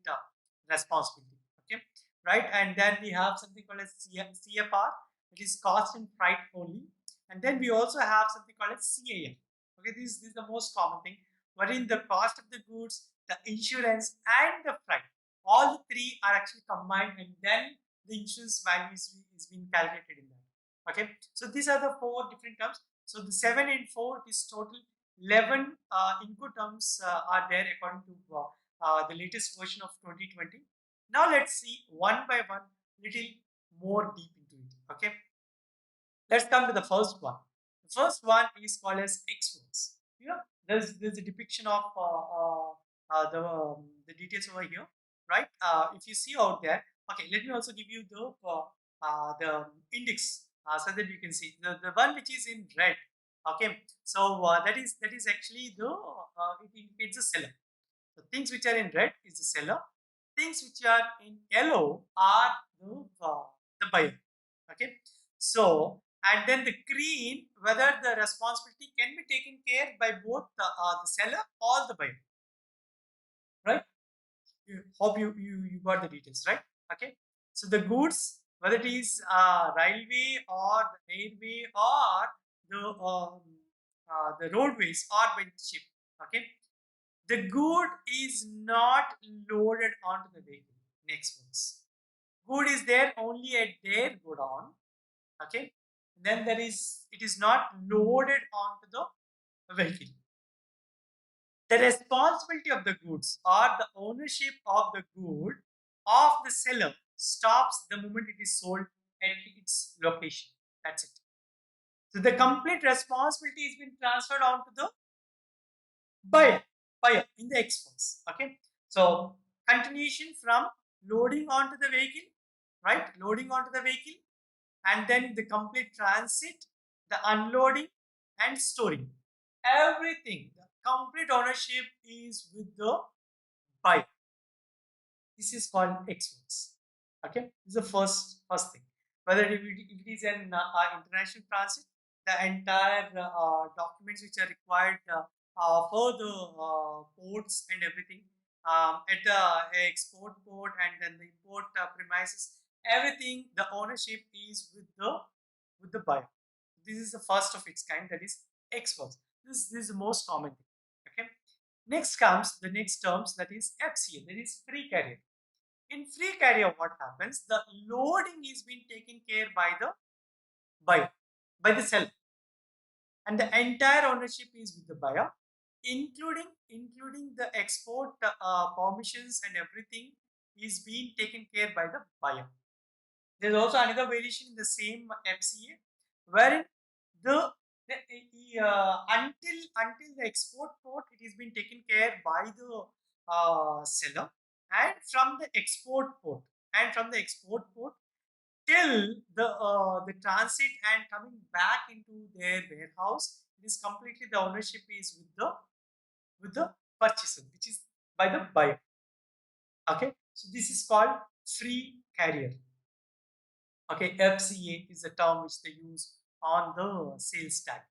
responsibility. Okay, right? And then we have something called as CFR, which is cost and freight only. And then we also have something called as CAM. Okay, this is the most common thing, wherein the cost of the goods, the insurance, and the freight, all the three are actually combined, and then the insurance value is being calculated in that. Okay, so these are the four different terms. So the 7 and 4 is total 11 Incoterms are there according to the latest version of 2020. Now let's see one by one, little more deep into it. Okay, let's come to the first one. The first one is called as Xworks. You know, there's a depiction of the details over here, right? If you see out there, okay. Let me also give you the index so that you can see the one which is in red. Okay, so that is actually it indicates the seller. The things which are in red is the seller. Things which are in yellow are the buyer. Okay, so and then the green, whether the responsibility can be taken care by both the seller or the buyer, right? Hope you got the details, right? Okay, so the goods, whether it is railway or the airway or the roadways or by the ship. Okay, the good is not loaded onto the vehicle. Next ones. Good is there only at their godown. Okay. Then it is not loaded onto the vehicle. The responsibility of the goods or the ownership of the good of the seller stops the moment it is sold at its location. That's it. So the complete responsibility is being transferred onto the buyer, buyer in the exports. Okay, so continuation from loading onto the vehicle, right? Loading onto the vehicle, and then the complete transit, the unloading, and storing. Everything, the complete ownership is with the buyer. This is called exports. Okay, this is the first thing. Whether it is an international transit, the entire documents which are required for the ports and everything at the export port and then the import premises, everything the ownership is with the with the buyer. This is the first of its kind, that is Ex Works. This is the most common thing. Okay. Next comes the next terms, that is FCA, that is free carrier. In free carrier, what happens? The loading is being taken care by the buyer, by the seller, and the entire ownership is with the buyer, including the export permissions and everything is being taken care by the buyer. There's also another variation in the same FCA, wherein until the export port, it is being taken care by the seller, and from the export port till the transit and coming back into their warehouse, it is completely, the ownership is with the purchaser, which is by the buyer. Okay, so this is called free carrier. Okay, FCA is the term which they use on the sales tag,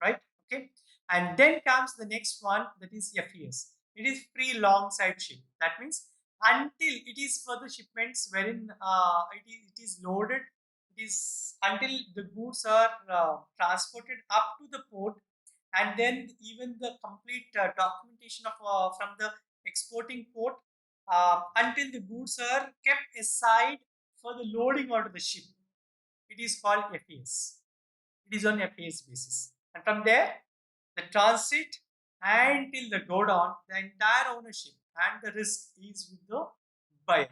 right? Okay, and then comes the next one, that is FES. It is free long side ship. That means until it is for the shipments wherein it is loaded, it is until the goods are transported up to the port, and then even the complete documentation of from the exporting port, until the goods are kept aside for the loading onto the ship. It is called FES. It is on FES basis. And from there, the transit until the go down, the entire ownership and the risk is with the buyer.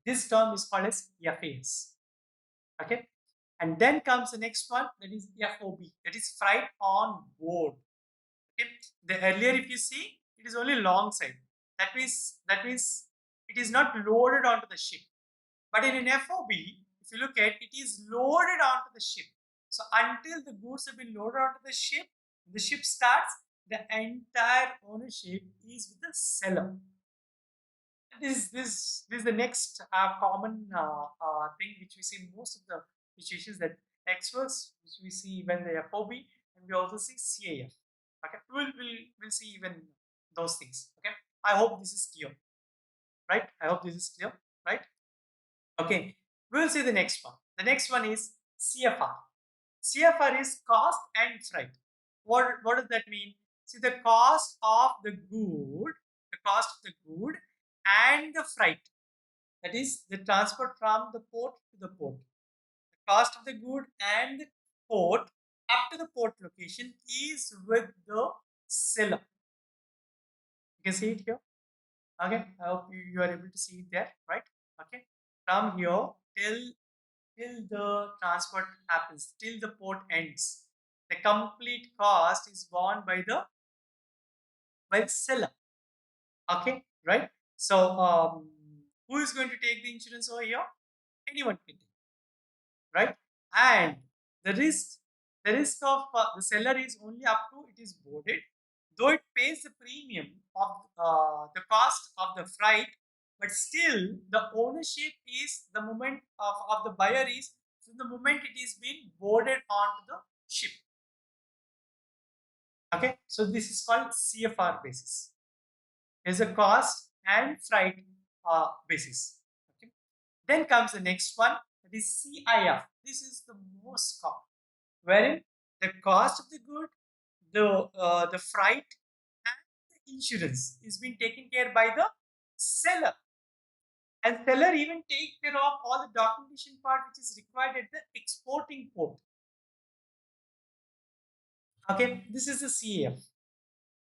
This term is called as FES. Okay. And then comes the next one, that is FOB, that is freight on board. Okay. The earlier, if you see, it is only long side. That means it is not loaded onto the ship. But in an FOB, if you look at, it is loaded onto the ship. So until the goods have been loaded onto the ship starts, the entire ownership is with the seller. This is the next common thing which we see in most of the situations, that Ex Works, which we see when the FOB, and we also see CAF. Okay, we'll see even those things. Okay, I hope this is clear, right? I hope this is clear, right? Okay, we will see the next one. The next one is CFR. CFR is cost and freight. What does that mean? See, the cost of the good, and the freight. That is the transport from the port to the port. The cost of the good and the port up to the port location is with the seller. You can see it here. Okay, I hope you are able to see it there, right? Okay, from here till the transport happens, till the port ends, the complete cost is borne by the seller. Okay, right? So who is going to take the insurance over here? Anyone can take, right? And the risk of the seller is only up to it is boarded, though it pays the premium of the cost of the freight, but still the ownership is the moment of the buyer is from the moment it is being boarded onto the ship. Okay, so this is called CFR basis. Is a cost and freight basis. Okay, then comes the next one, that is CIF. This is the most common, wherein the cost of the good, the freight, and the insurance is being taken care by the seller, and seller even take care of all the documentation part which is required at the exporting port. Okay, this is the CAF,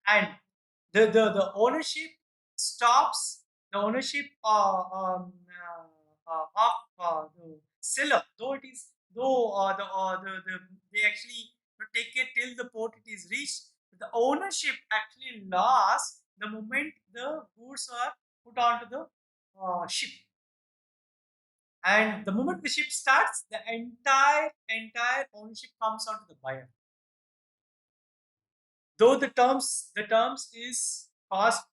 and the ownership stops. The ownership of the seller, though it is though the they actually take it till the port it is reached. The ownership actually lasts the moment the goods are put onto the ship, and the moment the ship starts, the entire ownership comes onto the buyer. Though the terms is cost,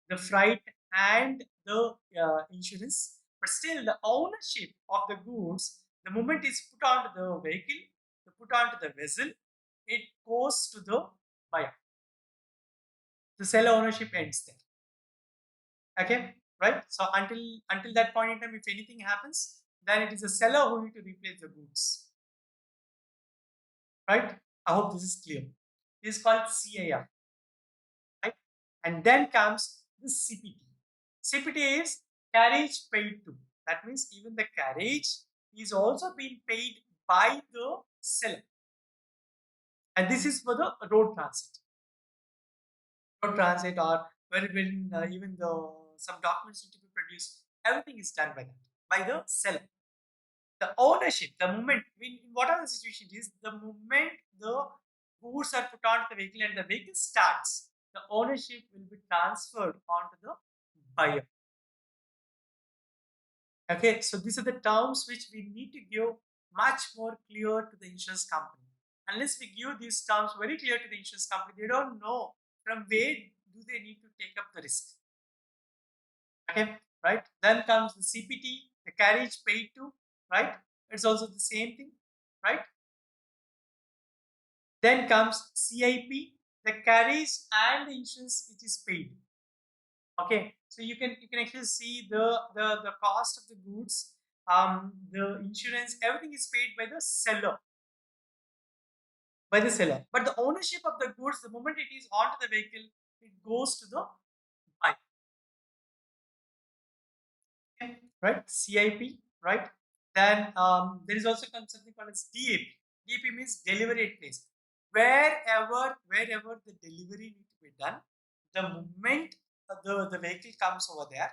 the freight, and the insurance, but still the ownership of the goods, the moment it's put onto the vehicle, to put onto the vessel, it goes to the buyer. The seller ownership ends there. Okay, right? So until that point in time, if anything happens, then it is the seller who need to replace the goods. Right? I hope this is clear. This is called CAF. Right? And then comes the CPT. CPT is carriage paid to. That means even the carriage is also being paid by the seller. And this is for the road transit. Road transit, or when even the some documents need to be produced, everything is done by the seller. The ownership, the moment, in whatever the situation is, the moment the goods are put onto the vehicle and the vehicle starts, the ownership will be transferred onto the buyer. Okay, so these are the terms which we need to give much more clear to the insurance company. Unless we give these terms very clear to the insurance company, they don't know from where do they need to take up the risk. Okay, right? Then comes the CPT, the carriage paid to, right? It's also the same thing, right? Then comes CIP, the carriage and the insurance which is paid. Okay, so you can actually see the cost of the goods, the insurance, everything is paid by the seller. But the ownership of the goods, the moment it is onto the vehicle, it goes to the buyer. Okay, right? CIP, right? Then there is also something called as DAP. DAP means delivery at place. Wherever the delivery need to be done, the moment the vehicle comes over there,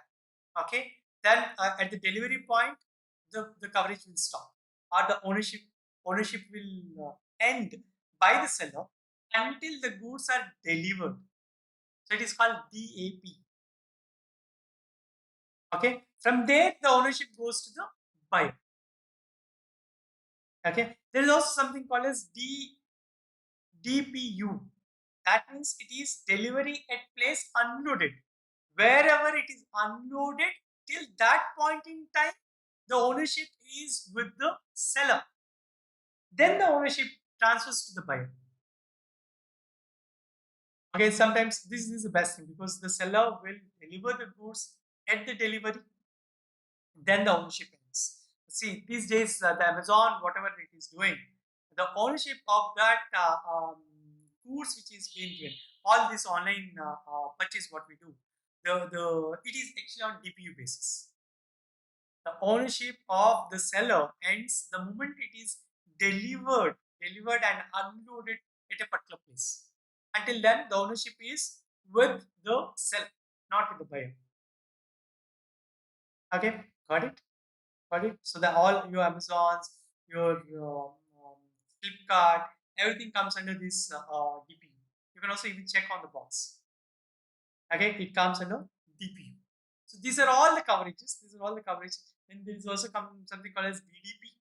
okay, then at the delivery point, the coverage will stop, or the ownership will end by the seller until the goods are delivered. So it is called DAP. Okay, from there the ownership goes to the buyer. Okay, there is also something called as DPU. That means it is delivery at place unloaded. Wherever it is unloaded, till that point in time, the ownership is with the seller. Then the ownership transfers to the buyer. Okay, sometimes this is the best thing because the seller will deliver the goods at the delivery, then the ownership ends. See, these days, the Amazon, whatever it is doing, the ownership of that goods which is being given, all this online purchase, what we do, it is actually on DPU basis. The ownership of the seller ends the moment it is delivered and unloaded at a particular place. Until then, the ownership is with the seller, not with the buyer. Okay, got it? Got it? So that all your Amazons, your Flipkart, everything comes under this DPU. You can also even check on the box. Okay, it comes under DPU. So these are all the coverages. These are all the coverages. And there is also something called as BDP.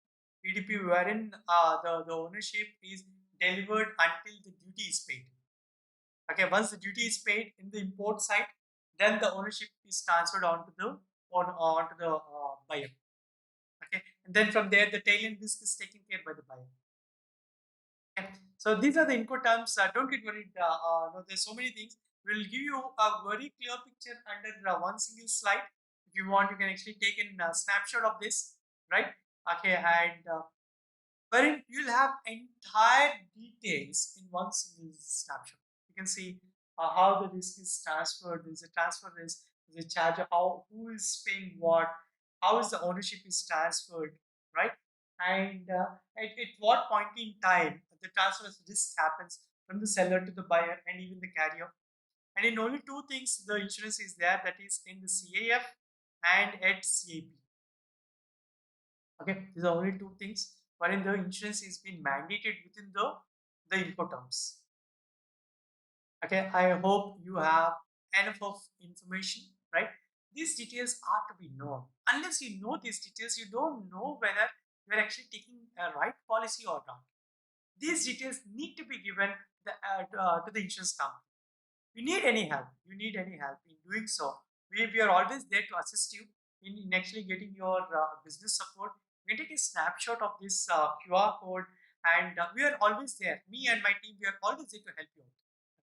BDP, wherein the ownership is delivered until the duty is paid. Okay, once the duty is paid in the import side, then the ownership is transferred onto the buyer. Okay, and then from there the tail end risk is taken care by the buyer. Okay. So these are the Incoterms. Don't get worried. No, there's so many things. We'll give you a very clear picture under one single slide. If you want, you can actually take a snapshot of this, right? Okay, and wherein you'll have entire details in one single snapshot. You can see how the risk is transferred. There's a transfer risk. There's a charge of who is paying what, how is the ownership is transferred, right? And at what point in time the transfer risk happens from the seller to the buyer and even the carrier. And in only two things the insurance is there, that is in the CAF and at CAP. Okay, these are only two things wherein the insurance is being mandated within the Incoterms. Okay, I hope you have enough of information, right? These details are to be known. Unless you know these details, you don't know whether you're actually taking a right policy or not. These details need to be given to the insurance company. You need any help in doing so. We are always there to assist you in actually getting your business support. You can take a snapshot of this QR code, and we are always there. Me and my team, we are always there to help you out.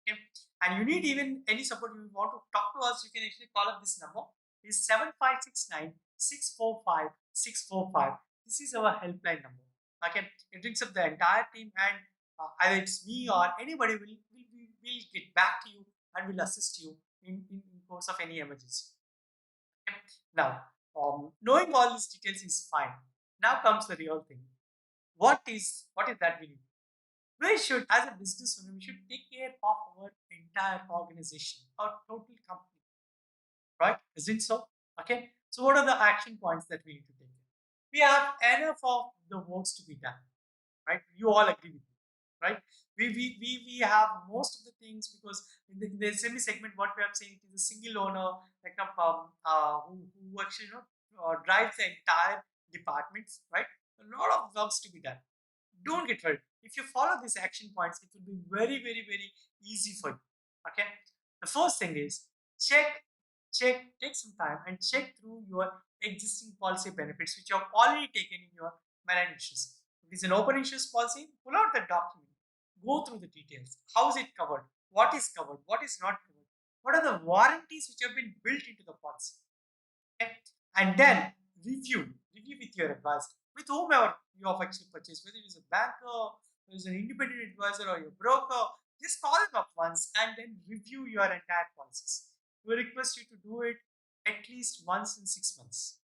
Okay, and you need even any support, you want to talk to us, you can actually call up this number. It's 7569 645 645. This is our helpline number. Okay, it brings up the entire team, and either it's me or anybody will get back to you and will assist you in course of any emergency. Okay? Now, knowing all these details is fine. Now comes the real thing. What is that we need? We should, as a business owner, we should take care of our entire organization, our total company, right? Isn't so? Okay. So, what are the action points that we need to take? We have enough of the works to be done, right? You all agree with me, right? We have most of the things because in the semi segment, what we have seen is a single owner, like who actually drives the entire departments, right? A lot of works to be done. Don't get worried. If you follow these action points, it will be very, very, very easy for you. Okay. The first thing is take some time and check through your existing policy benefits which you have already taken in your marine insurance. If it's an open insurance policy, pull out the document, go through the details. How is it covered? What is covered? What is not covered? What are the warranties which have been built into the policy? Okay? And then review with your advisor, with whomever you have actually purchased, whether it is a banker, whether it's an independent advisor or your broker, just call them up once and then review your entire policies. We request you to do it at least once in 6 months,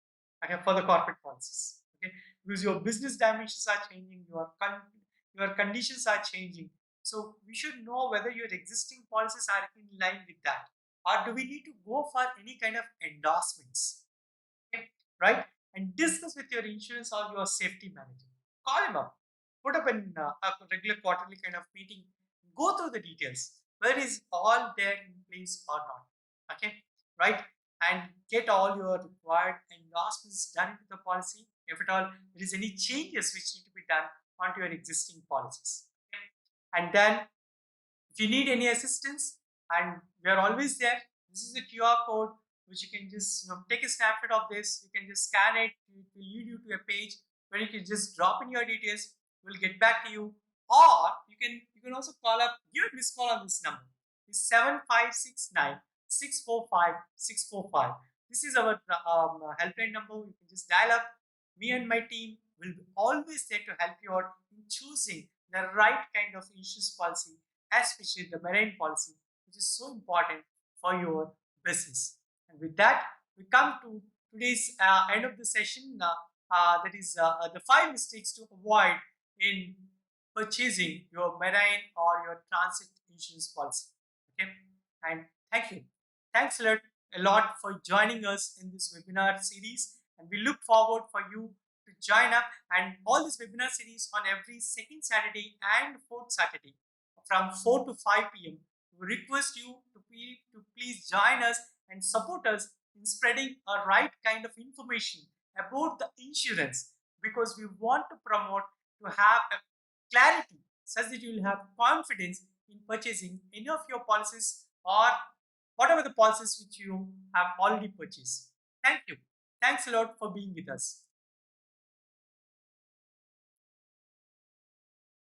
okay, for the corporate policies. Okay, because your business dimensions are changing, your conditions are changing. So we should know whether your existing policies are in line with that, or do we need to go for any kind of endorsements, okay, right? And discuss with your insurance or your safety manager. Call him up, put up a regular quarterly kind of meeting, go through the details, whether it is all there in place or not. Okay, right? And get all your required endorsements done into the policy. If at all there is any changes which need to be done onto your existing policies. Okay? And then if you need any assistance, and we are always there. This is a QR code which you can just take a snapshot of this. You can just scan it. It will lead you to a page where you can just drop in your details. We'll get back to you. Or you can also call up, give a missed call on this number. It's 7569 645 645. This is our helpline number. You can just dial up. Me and my team will be always there to help you out in choosing the right kind of insurance policy, especially the marine policy, which is so important for your business. And with that, we come to today's end of the session. That is the 5 mistakes to avoid in purchasing your marine or your transit insurance policy. Okay, and thank you. Thanks a lot for joining us in this webinar series, and we look forward for you to join up and all this webinar series on every second Saturday and fourth Saturday from 4 to 5 p.m. We request you to please join us and support us in spreading a right kind of information about the insurance, because we want to promote to have a clarity such that you will have confidence in purchasing any of your policies or whatever the policies which you have already purchased. Thank you. Thanks a lot for being with us.